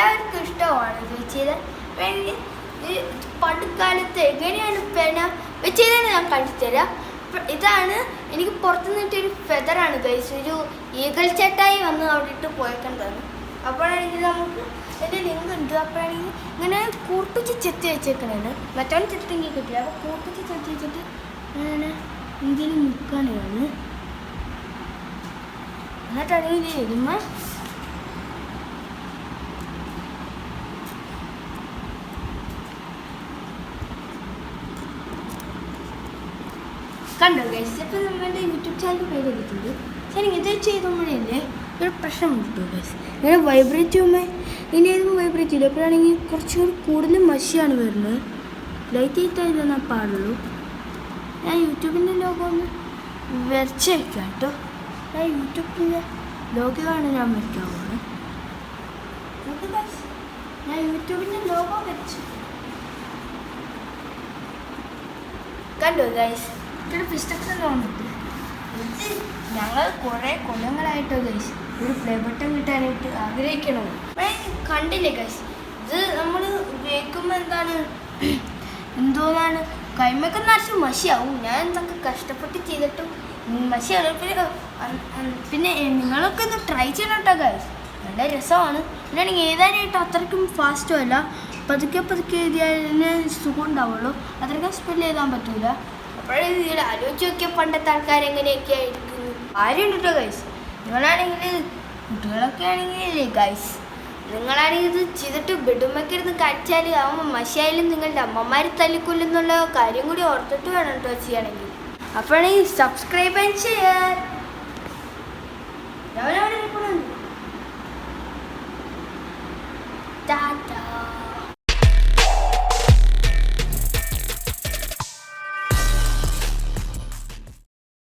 എല്ലാവർക്കും ഇഷ്ടമാണ് വെച്ചത്. പണ്ടുകാലത്ത് എങ്ങനെയാണ് പേന വെച്ചതെന്ന് ഞാൻ കാണിച്ചുതരാം. ഇതാണ് എനിക്ക് പുറത്തുനിന്ന് കിട്ടിയൊരു ഫെദറാണ് ഗൈസ്. ഒരു ഈഗൽ ചേട്ടായി വന്ന് അവിടെ ഇട്ട് പോയേക്കേണ്ടതാണ്. അപ്പോഴാണെങ്കിൽ നമുക്ക് എൻ്റെ ലിങ്ക് ഉണ്ട്. അപ്പോഴാണെങ്കിൽ ഇങ്ങനെ കൂർപ്പിച്ച് ചെത്തി വെച്ചേക്കണേന് മറ്റവൻ ചെത്തെങ്കിൽ കിട്ടില്ല. അപ്പോൾ കൂർപ്പിച്ച് ചെത്തി വെച്ചിട്ട് അങ്ങനെ ഇന്ത്യയിൽ നിൽക്കുകയാണ്. എന്നിട്ടാണെങ്കിൽ എരുമ കണ്ടോ ഗൈസ്. ഇപ്പം നമ്മളുടെ യൂട്യൂബ് ചാനൽ പേര് എടുത്തിട്ടുണ്ട്. ശരി, ഇത് ചെയ്തുമ്പോഴല്ലേ ഒരു പ്രശ്നം കിട്ടുമോ ഗൈസ്? ഇങ്ങനെ വൈബ്രേറ്റ് ചെയ്യുമ്പോൾ ഇനി ഏതും വൈബ്രേറ്റ് ചെയ്യില്ല. അപ്പോഴാണെങ്കിൽ കുറച്ചുകൂടി കൂടുതൽ മഷിയാണ് വരുന്നത്. ലൈറ്റ് ചെയ്താൽ ഇതെന്നാ പാടുള്ളൂ. ഞാൻ യൂട്യൂബിൻ്റെ ലോഗോ ഒന്ന് വരച്ച് വയ്ക്കാം കേട്ടോ. ഞാൻ യൂട്യൂബിൻ്റെ ലോഗോയാണ് ഞാൻ വയ്ക്കാൻ പോകുന്നത്. ഓക്കെ ഗൈസ്, ഞാൻ യൂട്യൂബിൻ്റെ ലോഗോ വരച്ചു. കണ്ടോ ഗൈസ്, ഇതൊരു പിസ്റ്റക്സ് തോന്നിട്ട് ഇത് ഞങ്ങൾ കുറേ കൊല്ലങ്ങളായിട്ടോ ഗൈസ് ഒരു പ്ലേ ബട്ടൺ കിട്ടാനായിട്ട് ആഗ്രഹിക്കണോ. കണ്ടില്ലേ ഗൈസ്, ഇത് നമ്മൾ ഉപയോഗിക്കുമ്പോൾ എന്തോന്നാണ് കൈമൊക്കെ നിറച്ച് മഷിയാവും. ഞാൻ എന്തൊക്കെ കഷ്ടപ്പെട്ട് ചെയ്തിട്ടും മഷിയാവും. പിന്നെ നിങ്ങളൊക്കെ ഒന്ന് ട്രൈ ചെയ്യണം കേട്ടോ ഗൈസ്, നല്ല രസമാണ്. പിന്നെയാണെങ്കിൽ ഏതാനായിട്ട് അത്രയ്ക്കും ഫാസ്റ്റും അല്ല, പതുക്കെ പതുക്കെ എഴുതിയാലേ സുഖം ഉണ്ടാവുള്ളൂ. അത്രയ്ക്കും സ്പെല്ല് എഴുതാൻ പറ്റില്ല. അപ്പോഴേ ഇതിൽ ആലോചിച്ച് നോക്കിയ പണ്ടത്തെ ആൾക്കാർ എങ്ങനെയൊക്കെ ആയിരിക്കുന്നു ആരും കേട്ടോ ഗൈസ്. നിങ്ങളാണെങ്കിൽ കുട്ടികളൊക്കെ ആണെങ്കിലേ ഗൈസ്, നിങ്ങളാണെങ്കിൽ ഇത് ചെയ്തിട്ട് ബെഡുമൊക്കെ ഇരുന്ന് കഴിച്ചാൽ ആവുമ്പോൾ മഷിയായാലും നിങ്ങളുടെ അമ്മമാർ തല്ലിക്കൊല്ലുന്നുള്ള കാര്യം കൂടി ഓർത്തിട്ട് വേണം കേട്ടോ ചെയ്യണമെങ്കിൽ. അപ്പോഴാണെങ്കിൽ സബ്സ്ക്രൈബ് ആൻഡ് ഷെയർ. ടാറ്റാ.